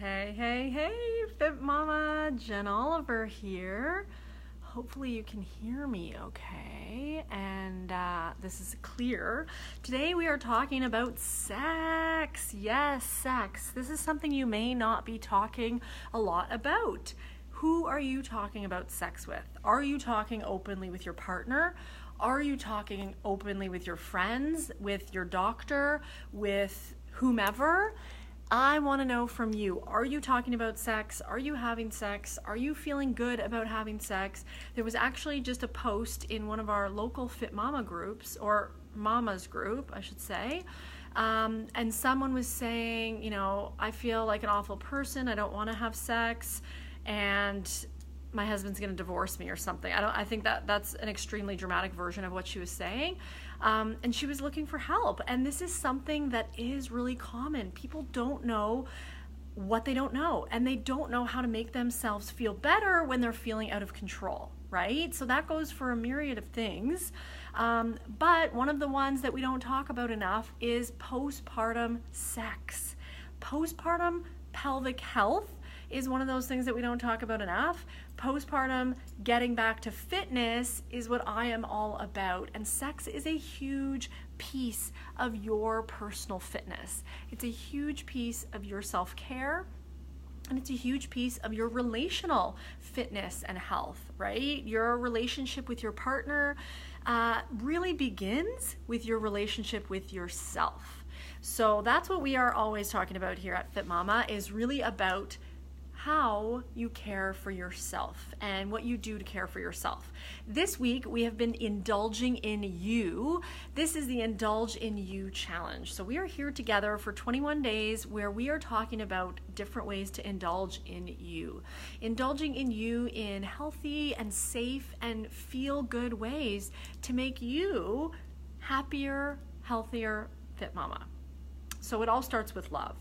Hey, FitMama, Jen Oliver here. Hopefully you can hear me okay, and this is clear. Today we are talking about sex. Yes, sex. This is something you may not be talking a lot about. Who are you talking about sex with? Are you talking openly with your partner? Are you talking openly with your friends, with your doctor, with whomever? I want to know from you, are you talking about sex? Are you having sex? Are you feeling good about having sex? There was actually just a post in one of our local FitMama groups, or Mama's group, I should say, and someone was saying, I feel like an awful person, I don't want to have sex, and my husband's going to divorce me or something. I think that's an extremely dramatic version of what she was saying. And she was looking for help. And this is something that is really common. People don't know what they don't know, and they don't know how to make themselves feel better when they're feeling out of control, right? So that goes for a myriad of things. But one of the ones that we don't talk about enough is postpartum sex. Postpartum pelvic health is one of those things that we don't talk about enough. Postpartum getting back to fitness is what I am all about. And sex is a huge piece of your personal fitness. It's a huge piece of your self-care. And it's a huge piece of your relational fitness and health, right? Your relationship with your partner really begins with your relationship with yourself. So that's what we are always talking about here at FitMama, is really about how you care for yourself and what you do to care for yourself. This week, we have been indulging in you. This is the Indulge in You challenge. So we are here together for 21 days where we are talking about different ways to indulge in you. Indulging in you in healthy and safe and feel good ways to make you happier, healthier, fit mama. So it all starts with love.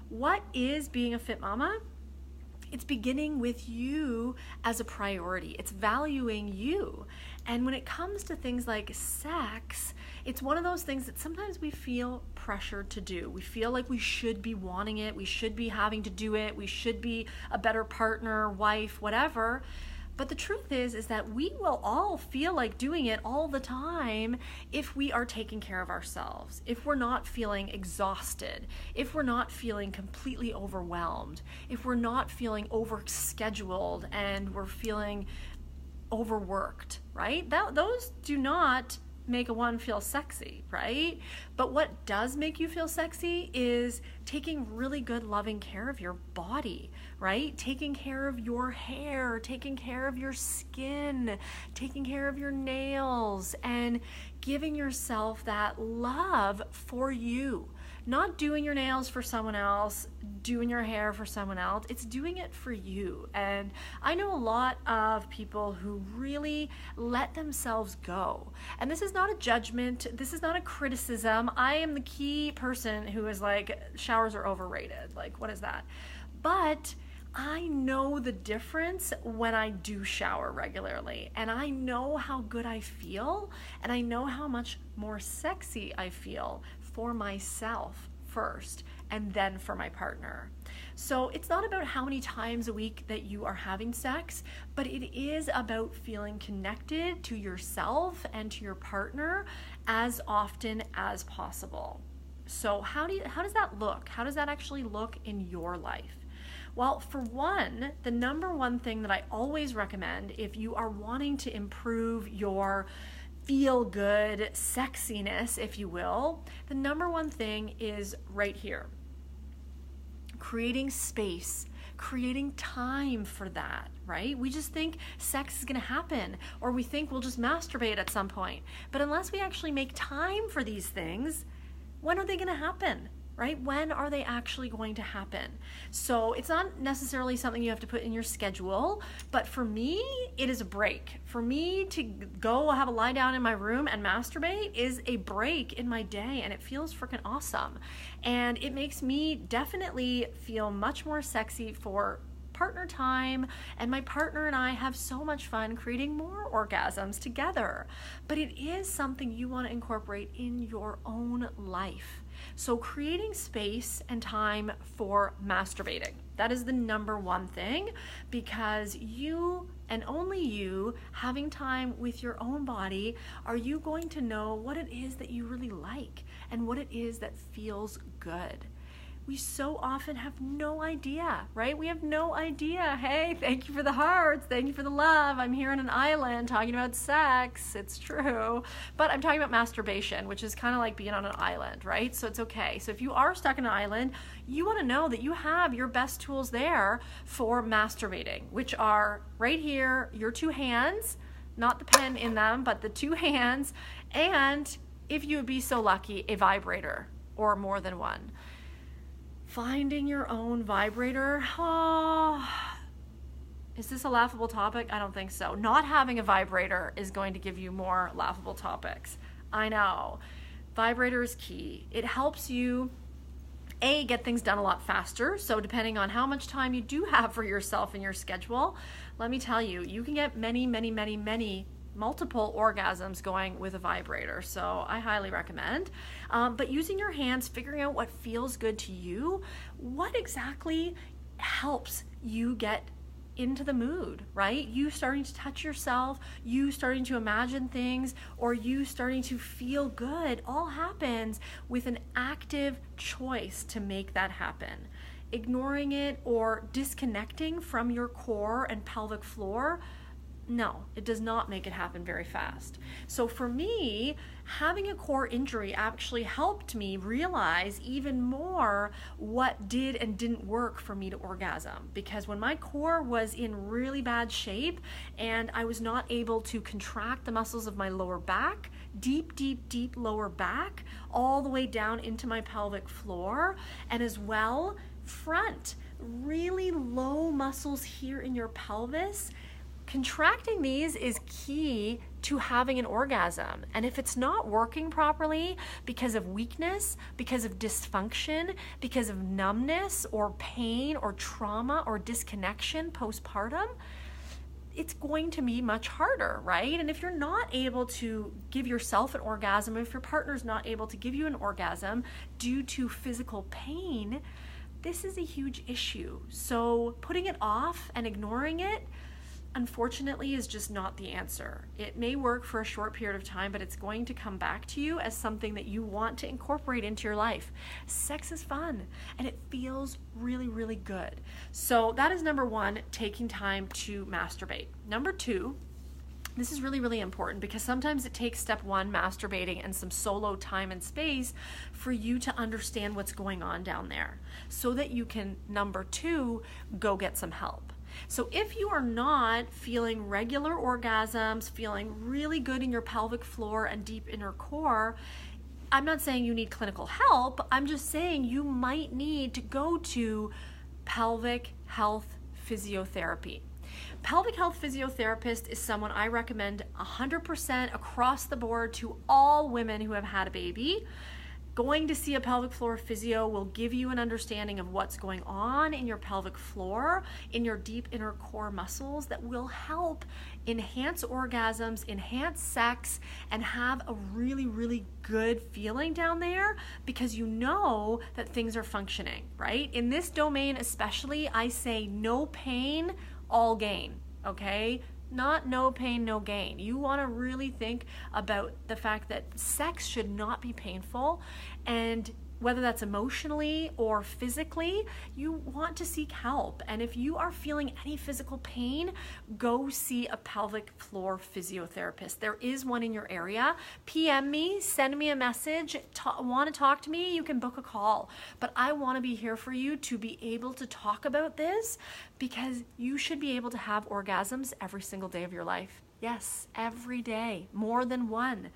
What is being a fit mama? It's beginning with you as a priority. It's valuing you. And when it comes to things like sex, it's one of those things that sometimes we feel pressured to do. We feel like we should be wanting it. We should be having to do it. We should be a better partner, wife, whatever. But the truth is that we will all feel like doing it all the time if we are taking care of ourselves, if we're not feeling exhausted, if we're not feeling completely overwhelmed, if we're not feeling overscheduled and we're feeling overworked, right? Those do not make one feel sexy, right? But what does make you feel sexy is taking really good, loving care of your body, right? Taking care of your hair, taking care of your skin, taking care of your nails, and giving yourself that love for you. Not doing your nails for someone else, doing your hair for someone else. It's doing it for you. And I know a lot of people who really let themselves go. And this is not a judgment. This is not a criticism. I am the key person who is like, showers are overrated. Like, what is that? But I know the difference when I do shower regularly, and I know how good I feel, and I know how much more sexy I feel for myself first, and then for my partner. So it's not about how many times a week that you are having sex, but it is about feeling connected to yourself and to your partner as often as possible. So how does that look? How does that actually look in your life? Well, for one, the number one thing that I always recommend if you are wanting to improve your feel-good sexiness, if you will, the number one thing is right here. Creating space, creating time for that, right? We just think sex is going to happen, or we think we'll just masturbate at some point. But unless we actually make time for these things, when are they going to happen? Right? When are they actually going to happen? So it's not necessarily something you have to put in your schedule, but for me, it is a break. For me to go have a lie down in my room and masturbate is a break in my day, and it feels freaking awesome. And it makes me definitely feel much more sexy for partner time, and my partner and I have so much fun creating more orgasms together. But it is something you want to incorporate in your own life. So creating space and time for masturbating. That is the number one thing, because you and only you having time with your own body are you going to know what it is that you really like and what it is that feels good. We so often have no idea, right? We have no idea. Hey, thank you for the hearts. Thank you for the love. I'm here on an island talking about sex. It's true. But I'm talking about masturbation, which is kind of like being on an island, right? So it's okay. So if you are stuck on an island, you want to know that you have your best tools there for masturbating, which are right here, your two hands, not the pen in them, but the two hands, and if you would be so lucky, a vibrator or more than one. Finding your own vibrator, is this a laughable topic? I don't think so. Not having a vibrator is going to give you more laughable topics. I know. Vibrator is key. It helps you, A, get things done a lot faster. So depending on how much time you do have for yourself in your schedule, let me tell you, you can get many multiple orgasms going with a vibrator, so I highly recommend. But using your hands, figuring out what feels good to you, what exactly helps you get into the mood, right? You starting to touch yourself, you starting to imagine things, or you starting to feel good, all happens with an active choice to make that happen. Ignoring it or disconnecting from your core and pelvic floor, no, it does not make it happen very fast. So for me, having a core injury actually helped me realize even more what did and didn't work for me to orgasm. Because when my core was in really bad shape and I was not able to contract the muscles of my lower back, deep lower back, all the way down into my pelvic floor, and as well front, really low muscles here in your pelvis, contracting these is key to having an orgasm. And if it's not working properly because of weakness, because of dysfunction, because of numbness or pain or trauma or disconnection postpartum, it's going to be much harder, right? And if you're not able to give yourself an orgasm, if your partner's not able to give you an orgasm due to physical pain, this is a huge issue. So putting it off and ignoring it, unfortunately, is just not the answer. It may work for a short period of time, but it's going to come back to you as something that you want to incorporate into your life. Sex is fun and it feels really good. So that is number one, taking time to masturbate. Number two, this is really important because sometimes it takes step one, masturbating, and some solo time and space for you to understand what's going on down there so that you can, number two, go get some help. So if you are not feeling regular orgasms, feeling really good in your pelvic floor and deep inner core, I'm not saying you need clinical help. I'm just saying you might need to go to pelvic health physiotherapy. Pelvic health physiotherapist is someone I recommend 100% across the board to all women who have had a baby. Going to see a pelvic floor physio will give you an understanding of what's going on in your pelvic floor, in your deep inner core muscles, that will help enhance orgasms, enhance sex, and have a really good feeling down there because you know that things are functioning, right? In this domain especially, I say no pain, all gain, okay? Not no pain, no gain. You want to really think about the fact that sex should not be painful, and whether that's emotionally or physically, you want to seek help. And if you are feeling any physical pain, go see a pelvic floor physiotherapist. There is one in your area. PM me, send me a message. Want to talk to me? You can book a call. But I want to be here for you to be able to talk about this because you should be able to have orgasms every single day of your life. Yes, every day, more than one.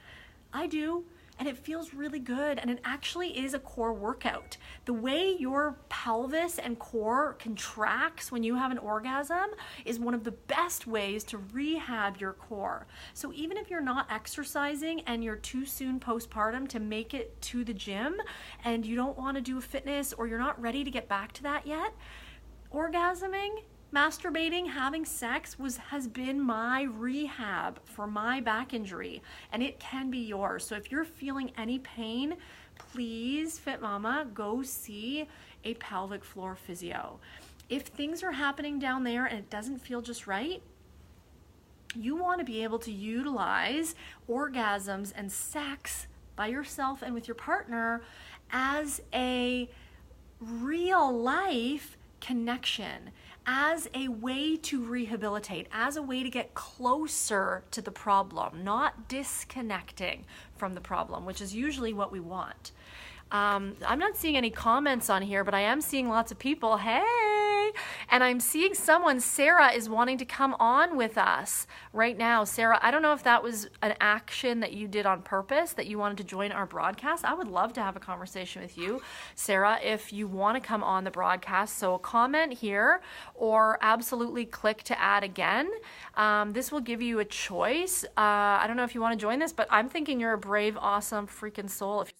I do. And it feels really good, and it actually is a core workout. The way your pelvis and core contracts when you have an orgasm is one of the best ways to rehab your core. So even if you're not exercising and you're too soon postpartum to make it to the gym and you don't want to do a fitness or you're not ready to get back to that yet, orgasming, masturbating, having sex has been my rehab for my back injury, and it can be yours. So if you're feeling any pain, please, FitMama, go see a pelvic floor physio. if things are happening down there and it doesn't feel just right, you want to be able to utilize orgasms and sex by yourself and with your partner as a real life connection, as a way to rehabilitate, as a way to get closer to the problem, not disconnecting from the problem, which is usually what we want. I'm not seeing any comments on here, but I am seeing lots of people. Hey! And I'm seeing someone, Sarah, is wanting to come on with us right now. Sarah, I don't know if that was an action that you did on purpose, that you wanted to join our broadcast. I would love to have a conversation with you, Sarah, if you want to come on the broadcast. So comment here or absolutely click to add again. This will give you a choice. I don't know if you want to join this, but I'm thinking you're a brave, awesome freaking soul. If you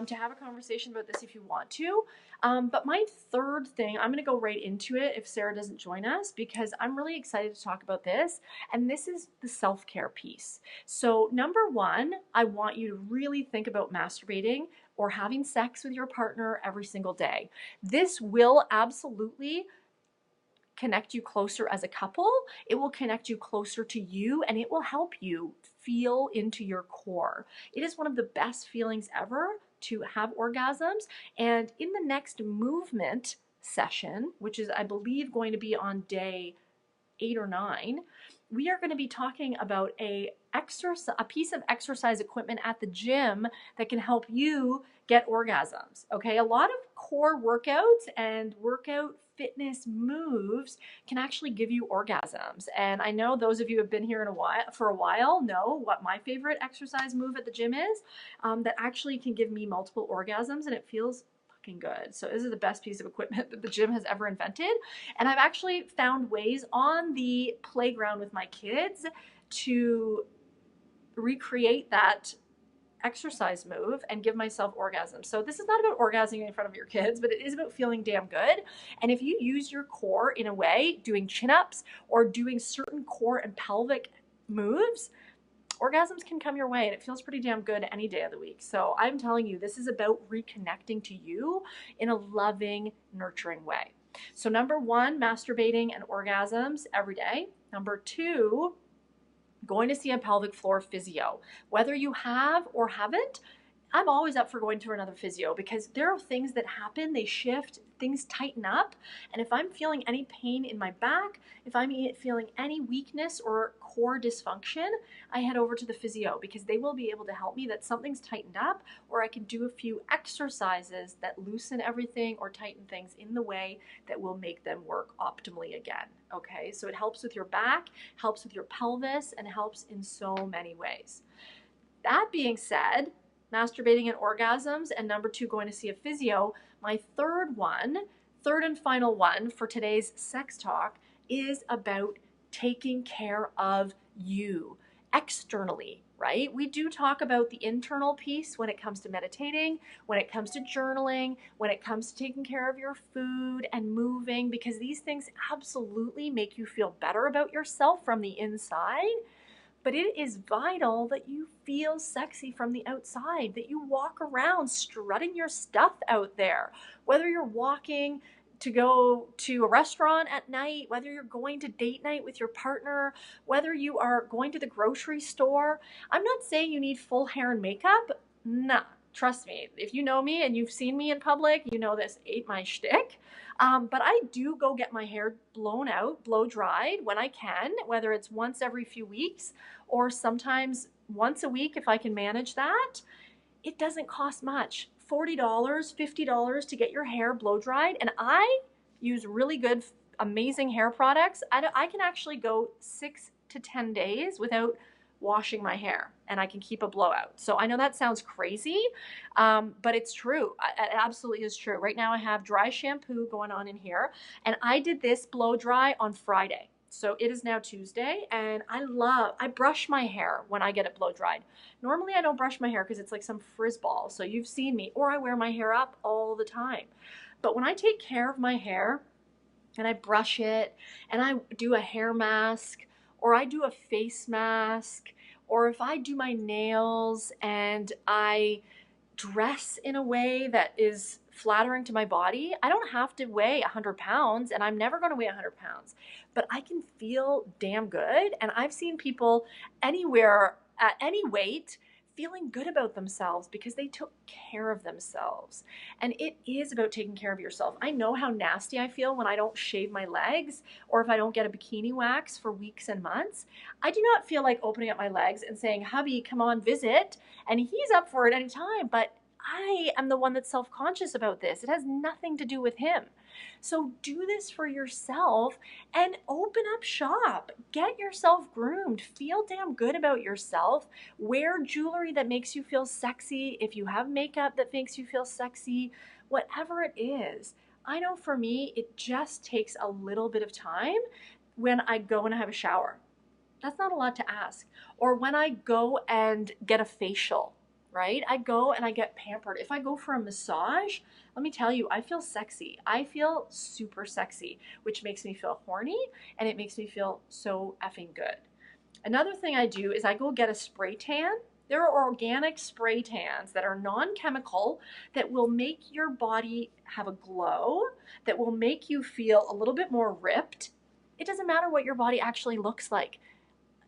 to have a conversation about this if you want to. But my third thing, I'm going to go right into it if Sarah doesn't join us, because I'm really excited to talk about this. And this is the self-care piece. So number one, I want you to really think about masturbating or having sex with your partner every single day. This will absolutely connect you closer as a couple. It will connect you closer to you, and it will help you feel into your core. It is one of the best feelings ever to have orgasms. And in the next movement session, which is, I believe, going to be on day 8 or 9, we are going to be talking about a piece of exercise equipment at the gym that can help you get orgasms. Okay, a lot of core workouts and workout fitness moves can actually give you orgasms. And I know those of you who have been here for a while know what my favorite exercise move at the gym is, that actually can give me multiple orgasms, and it feels fucking good. So this is the best piece of equipment that the gym has ever invented. And I've actually found ways on the playground with my kids to recreate that exercise move and give myself orgasms. So this is not about orgasming in front of your kids, but it is about feeling damn good. And if you use your core in a way, doing chin-ups or doing certain core and pelvic moves, orgasms can come your way, and it feels pretty damn good any day of the week. So I'm telling you, this is about reconnecting to you in a loving, nurturing way. So number one, masturbating and orgasms every day. Number two, going to see a pelvic floor physio. Whether you have or haven't, I'm always up for going to another physio, because there are things that happen, they shift, things tighten up. And if I'm feeling any pain in my back, if I'm feeling any weakness or core dysfunction, I head over to the physio, because they will be able to help me that something's tightened up, or I can do a few exercises that loosen everything or tighten things in the way that will make them work optimally again. Okay, so it helps with your back, helps with your pelvis, and helps in so many ways. That being said, masturbating and orgasms, and number two, going to see a physio, my third and final one for today's sex talk is about taking care of you externally, right? We do talk about the internal piece when it comes to meditating, when it comes to journaling, when it comes to taking care of your food and moving, because these things absolutely make you feel better about yourself from the inside. But it is vital that you feel sexy from the outside, that you walk around strutting your stuff out there, whether you're walking to go to a restaurant at night, whether you're going to date night with your partner, whether you are going to the grocery store. I'm not saying you need full hair and makeup. Nah, trust me. If you know me and you've seen me in public, you know this ain't my shtick. But I do go get my hair blown out, blow dried when I can, whether it's once every few weeks or sometimes once a week if I can manage that. It doesn't cost much. $40, $50 to get your hair blow dried. And I use really good, amazing hair products. I can actually go 6 to 10 days without washing my hair, and I can keep a blowout. So I know that sounds crazy, but it's true. It absolutely is true. Right now I have dry shampoo going on in here, and I did this blow dry on Friday. So it is now Tuesday, and I brush my hair when I get it blow dried. Normally I don't brush my hair because it's like some frizz ball. So you've seen me, or I wear my hair up all the time. But when I take care of my hair and I brush it and I do a hair mask, or I do a face mask, or if I do my nails and I dress in a way that is flattering to my body. I don't have to weigh 100 pounds, and I'm never going to weigh 100 pounds, but I can feel damn good. And I've seen people anywhere at any weight feeling good about themselves because they took care of themselves. And it is about taking care of yourself. I know how nasty I feel when I don't shave my legs or if I don't get a bikini wax for weeks and months. I do not feel like opening up my legs and saying, hubby, come on, visit. And he's up for it anytime, but I am the one that's self-conscious about this. It has nothing to do with him. So do this for yourself and open up shop. Get yourself groomed. Feel damn good about yourself. Wear jewelry that makes you feel sexy. If you have makeup that makes you feel sexy, whatever it is. I know for me, it just takes a little bit of time when I go and have a shower. That's not a lot to ask. Or when I go and get a facial, right? I go and I get pampered. If I go for a massage, let me tell you, I feel sexy. I feel super sexy, which makes me feel horny and it makes me feel so effing good. Another thing I do is I go get a spray tan. There are organic spray tans that are non-chemical that will make your body have a glow, that will make you feel a little bit more ripped. It doesn't matter what your body actually looks like.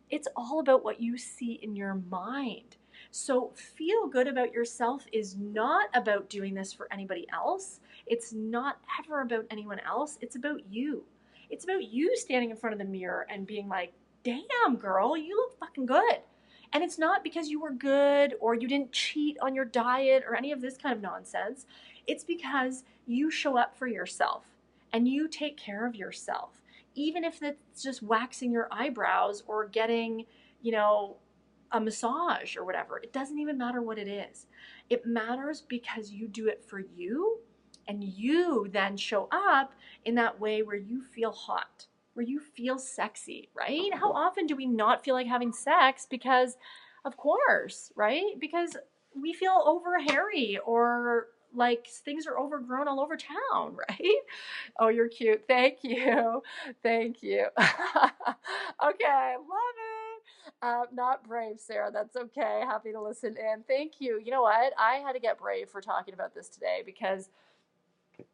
It's all about what you see in your mind. So feel good about yourself is not about doing this for anybody else. It's not ever about anyone else. It's about you. It's about you standing in front of the mirror and being like, damn girl, you look fucking good. And it's not because you were good or you didn't cheat on your diet or any of this kind of nonsense. It's because you show up for yourself and you take care of yourself. Even if it's just waxing your eyebrows or getting, a massage or whatever. It doesn't even matter what it is. It matters because you do it for you and you then show up in that way where you feel hot, where you feel sexy, right? How often do we not feel like having sex? Because, of course, right? Because we feel over hairy or like things are overgrown all over town, right? Oh, you're cute. Thank you. Thank you. Okay, love it. Not brave, Sarah. That's okay. Happy to listen in. Thank you. You know what? I had to get brave for talking about this today because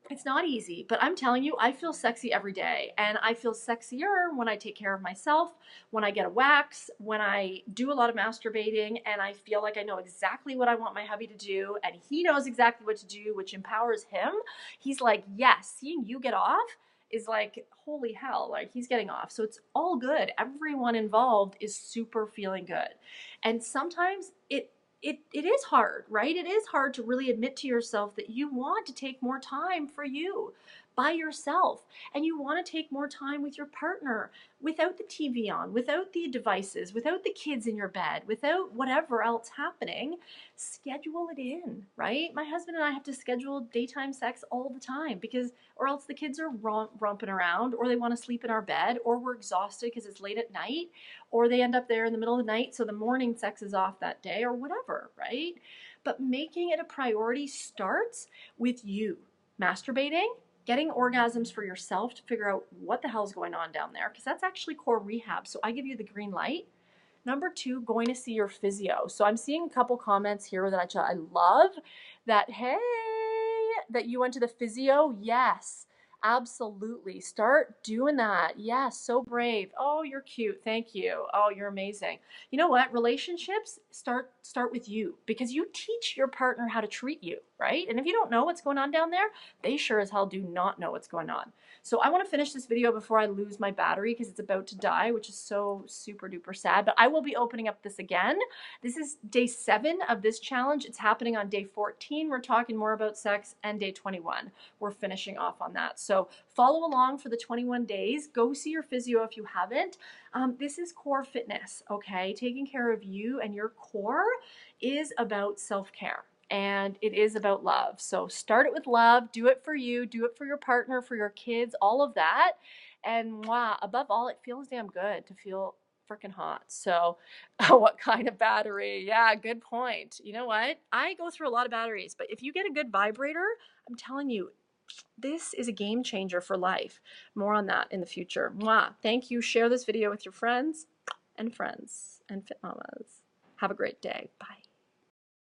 it's not easy, but I'm telling you, I feel sexy every day. And I feel sexier when I take care of myself, when I get a wax, when I do a lot of masturbating, and I feel like I know exactly what I want my hubby to do, and he knows exactly what to do, which empowers him. He's like, yes, seeing you get off is like, holy hell, like he's getting off. So it's all good. Everyone involved is super feeling good. And sometimes it is hard, right? It is hard to really admit to yourself that you want to take more time for you by yourself and you want to take more time with your partner without the TV on, without the devices, without the kids in your bed, without whatever else happening. Schedule it in, right? My husband and I have to schedule daytime sex all the time because or else the kids are romping around or they want to sleep in our bed or we're exhausted because it's late at night or they end up there in the middle of the night so the morning sex is off that day or whatever, right? But making it a priority starts with you masturbating, getting orgasms for yourself to figure out what the hell's going on down there because that's actually core rehab. So I give you the green light. Number 2, going to see your physio. So I'm seeing a couple comments here that I love that, hey, that you went to the physio. Yes, absolutely. Start doing that. Yes, so brave. Oh, you're cute. Thank you. Oh, you're amazing. You know what? Relationships start with you because you teach your partner how to treat you, right? And if you don't know what's going on down there, they sure as hell do not know what's going on. So I want to finish this video before I lose my battery because it's about to die, which is so super duper sad. But I will be opening up this again. This is day 7 of this challenge. It's happening on day 14. We're talking more about sex, and day 21. We're finishing off on that. So follow along for the 21 days. Go see your physio if you haven't. This is core fitness, okay? Taking care of you and your core is about self-care. And it is about love. So start it with love, do it for you, do it for your partner, for your kids, all of that. And wow, above all, it feels damn good to feel freaking hot. So what kind of battery? Yeah, good point. You know what? I go through a lot of batteries, but if you get a good vibrator, I'm telling you, this is a game changer for life. More on that in the future. Mwah. Thank you. Share this video with your friends and FitMamas. Have a great day. Bye.